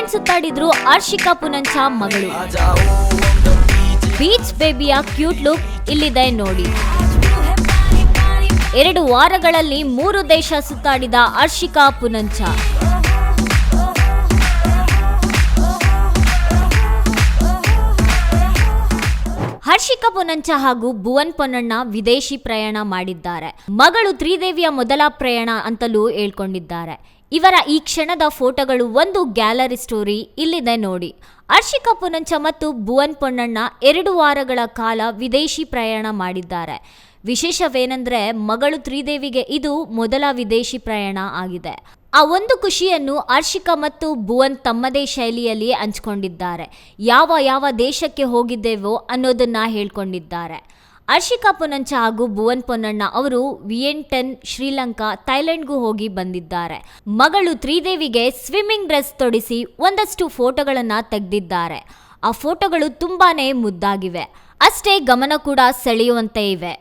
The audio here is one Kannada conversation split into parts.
ಥೈಲ್ಯಾಂಡ್ ಸುತ್ತಾಡಿದ್ರು ಹರ್ಷಿಕಾ ಪುನಂಚ ಮಗಳು. ಬೀಚ್ ಬೇಬಿಯ ಕ್ಯೂಟ್ ಲುಕ್ ಇಲ್ಲಿದೆ ನೋಡಿ. 2 ವಾರಗಳಲ್ಲಿ 3 ದೇಶ ಸುತ್ತಾಡಿದ ಹರ್ಷಿಕಾ ಪುನಂಚ. ಹರ್ಷಿಕಾ ಪುನಂಚ ಹಾಗೂ ಭುವನ್ ಪೊನ್ನಣ್ಣ ವಿದೇಶಿ ಪ್ರಯಾಣ ಮಾಡಿದ್ದಾರೆ. ಮಗಳು ತ್ರಿದೇವಿಯ ಮೊದಲ ಪ್ರಯಾಣ ಅಂತಲೂ ಹೇಳ್ಕೊಂಡಿದ್ದಾರೆ. ಇವರ ಈ ಕ್ಷಣದ ಫೋಟೋಗಳು ಒಂದು ಗ್ಯಾಲರಿ ಸ್ಟೋರಿ ಇಲ್ಲಿದೆ ನೋಡಿ. ಹರ್ಷಿಕಾ ಪುನಂಚ ಮತ್ತು ಭುವನ್ ಪೊನ್ನಣ್ಣ 2 ವಾರಗಳ ಕಾಲ ವಿದೇಶಿ ಪ್ರಯಾಣ ಮಾಡಿದ್ದಾರೆ. ವಿಶೇಷವೇನೆಂದ್ರೆ ಮಗಳು ತ್ರಿದೇವಿಗೆ ಇದು ಮೊದಲ ವಿದೇಶಿ ಪ್ರಯಾಣ ಆಗಿದೆ. ಆ ಒಂದು ಖುಷಿಯನ್ನು ಹರ್ಷಿಕಾ ಮತ್ತು ಭುವನ್ ತಮ್ಮದೇ ಶೈಲಿಯಲ್ಲಿ ಹಂಚಿಕೊಂಡಿದ್ದಾರೆ. ಯಾವ ದೇಶಕ್ಕೆ ಹೋಗಿದ್ದೇವೋ ಅನ್ನೋದನ್ನ ಹೇಳ್ಕೊಂಡಿದ್ದಾರೆ. ಹರ್ಷಿಕಾ ಪುನಂಚ ಹಾಗೂ ಭುವನ್ ಪೊನ್ನಣ್ಣ ಅವರು ವಿಯೆಂಟನ್, ಶ್ರೀಲಂಕಾ, ಥೈಲ್ಯಾಂಡ್ಗೂ ಹೋಗಿ ಬಂದಿದ್ದಾರೆ. ಮಗಳು ತ್ರಿದೇವಿಗೆ ಸ್ವಿಮ್ಮಿಂಗ್ ಡ್ರೆಸ್ ತೊಡಿಸಿ ಒಂದಷ್ಟು ಫೋಟೋಗಳನ್ನು ತೆಗೆದಿದ್ದಾರೆ. ಆ ಫೋಟೋಗಳು ತುಂಬಾನೇ ಮುದ್ದಾಗಿವೆ, ಅಷ್ಟೇ ಗಮನ ಕೂಡ ಸೆಳೆಯುವಂತೆ ಇವೆ.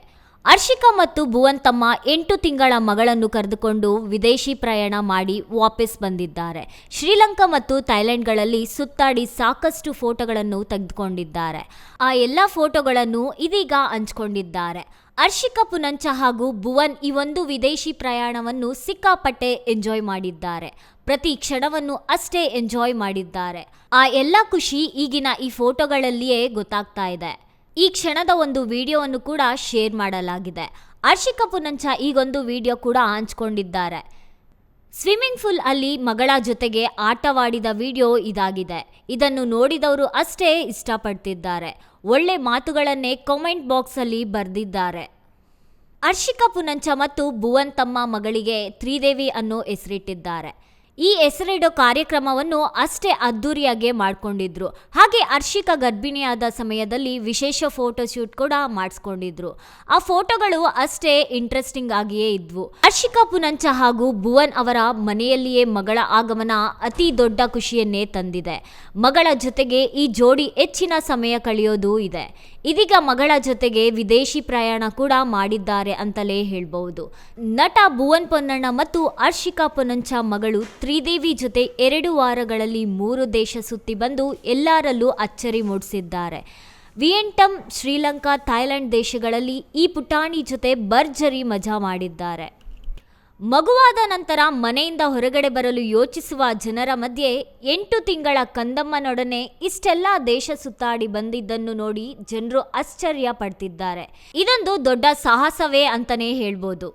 ಹರ್ಷಿಕಾ ಮತ್ತು ಭುವನ್ ತಮ್ಮ 8 ತಿಂಗಳ ಮಗಳನ್ನು ಕರೆದುಕೊಂಡು ವಿದೇಶಿ ಪ್ರಯಾಣ ಮಾಡಿ ವಾಪಸ್ ಬಂದಿದ್ದಾರೆ. ಶ್ರೀಲಂಕಾ ಮತ್ತು ಥೈಲ್ಯಾಂಡ್ಗಳಲ್ಲಿ ಸುತ್ತಾಡಿ ಸಾಕಷ್ಟು ಫೋಟೋಗಳನ್ನು ತೆಗೆದುಕೊಂಡಿದ್ದಾರೆ. ಆ ಎಲ್ಲ ಫೋಟೋಗಳನ್ನು ಇದೀಗ ಹಂಚಿಕೊಂಡಿದ್ದಾರೆ. ಹರ್ಷಿಕಾ ಪುನಂಚ ಹಾಗೂ ಭುವನ್ ಈ ಒಂದು ವಿದೇಶಿ ಪ್ರಯಾಣವನ್ನು ಸಿಕ್ಕಾಪಟ್ಟೆ ಎಂಜಾಯ್ ಮಾಡಿದ್ದಾರೆ. ಪ್ರತಿ ಕ್ಷಣವನ್ನು ಅಷ್ಟೇ ಎಂಜಾಯ್ ಮಾಡಿದ್ದಾರೆ. ಆ ಎಲ್ಲ ಖುಷಿ ಈಗಿನ ಈ ಫೋಟೋಗಳಲ್ಲಿಯೇ ಗೊತ್ತಾಗ್ತಾ ಇದೆ. ಈ ಕ್ಷಣದ ಒಂದು ವಿಡಿಯೋವನ್ನು ಕೂಡ ಶೇರ್ ಮಾಡಲಾಗಿದೆ. ಹರ್ಷಿಕಾ ಪುನಂಚ ಈಗೊಂದು ವಿಡಿಯೋ ಕೂಡ ಹಂಚಿಕೊಂಡಿದ್ದಾರೆ. ಸ್ವಿಮ್ಮಿಂಗ್ ಪೂಲ್ ಅಲ್ಲಿ ಮಗಳ ಜೊತೆಗೆ ಆಟವಾಡಿದ ವಿಡಿಯೋ ಇದಾಗಿದೆ. ಇದನ್ನು ನೋಡಿದವರು ಅಷ್ಟೇ ಇಷ್ಟಪಡ್ತಿದ್ದಾರೆ. ಒಳ್ಳೆ ಮಾತುಗಳನ್ನೇ ಕಾಮೆಂಟ್ ಬಾಕ್ಸ್ ಅಲ್ಲಿ ಬರೆದಿದ್ದಾರೆ. ಹರ್ಷಿಕಾ ಪುನಂಚ ಮತ್ತು ಭುವನ್ ತಮ್ಮ ಮಗಳಿಗೆ ತ್ರಿದೇವಿ ಅನ್ನೋ ಹೆಸರಿಟ್ಟಿದ್ದಾರೆ. ಈ ಹೆಸರಿಡೋ ಕಾರ್ಯಕ್ರಮವನ್ನು ಅಷ್ಟೇ ಅದ್ದೂರಿಯಾಗಿ ಮಾಡಿಕೊಂಡಿದ್ರು. ಹಾಗೆ ಹರ್ಷಿಕಾ ಗರ್ಭಿಣಿಯಾದ ಸಮಯದಲ್ಲಿ ವಿಶೇಷ ಫೋಟೋ ಶೂಟ್ ಕೂಡ ಮಾಡಿಸ್ಕೊಂಡಿದ್ರು. ಆ ಫೋಟೋಗಳು ಅಷ್ಟೇ ಇಂಟ್ರೆಸ್ಟಿಂಗ್ ಆಗಿಯೇ ಇದ್ವು. ಹರ್ಷಿಕಾ ಪುನಂಚ ಹಾಗೂ ಭುವನ್ ಅವರ ಮನೆಯಲ್ಲಿಯೇ ಮಗಳ ಆಗಮನ ಅತಿ ದೊಡ್ಡ ಖುಷಿಯನ್ನೇ ತಂದಿದೆ. ಮಗಳ ಜೊತೆಗೆ ಈ ಜೋಡಿ ಹೆಚ್ಚಿನ ಸಮಯ ಕಳೆಯೋದು ಇದೆ. ಇದೀಗ ಮಗಳ ಜೊತೆಗೆ ವಿದೇಶಿ ಪ್ರಯಾಣ ಕೂಡ ಮಾಡಿದ್ದಾರೆ ಅಂತಲೇ ಹೇಳ್ಬಹುದು. ನಟ ಭುವನ್ ಪೊನ್ನಣ್ಣ ಮತ್ತು ಹರ್ಷಿಕಾ ಪುನಂಚ ಮಗಳು ತ್ರಿದೇವಿ ಜೊತೆ 2 ವಾರಗಳಲ್ಲಿ 3 ದೇಶ ಸುತ್ತಿ ಬಂದು ಎಲ್ಲರಲ್ಲೂ ಅಚ್ಚರಿ ಮೂಡಿಸಿದ್ದಾರೆ. ವಿಯೆಂಟಮ್, ಶ್ರೀಲಂಕಾ, ಥೈಲ್ಯಾಂಡ್ ದೇಶಗಳಲ್ಲಿ ಈ ಪುಟಾಣಿ ಜೊತೆ ಭರ್ಜರಿ ಮಜಾ ಮಾಡಿದ್ದಾರೆ. ಮಗುವಾದ ನಂತರ ಮನೆಯಿಂದ ಹೊರಗಡೆ ಬರಲು ಯೋಚಿಸುವ ಜನರ ಮಧ್ಯೆ 8 ತಿಂಗಳ ಕಂದಮ್ಮನೊಡನೆ ಇಷ್ಟೆಲ್ಲ ದೇಶ ಸುತ್ತಾಡಿ ಬಂದಿದ್ದನ್ನು ನೋಡಿ ಜನರು ಆಶ್ಚರ್ಯ ಪಡ್ತಿದ್ದಾರೆ. ಇದೊಂದು ದೊಡ್ಡ ಸಾಹಸವೇ ಅಂತಾನೆ ಹೇಳ್ಬೋದು.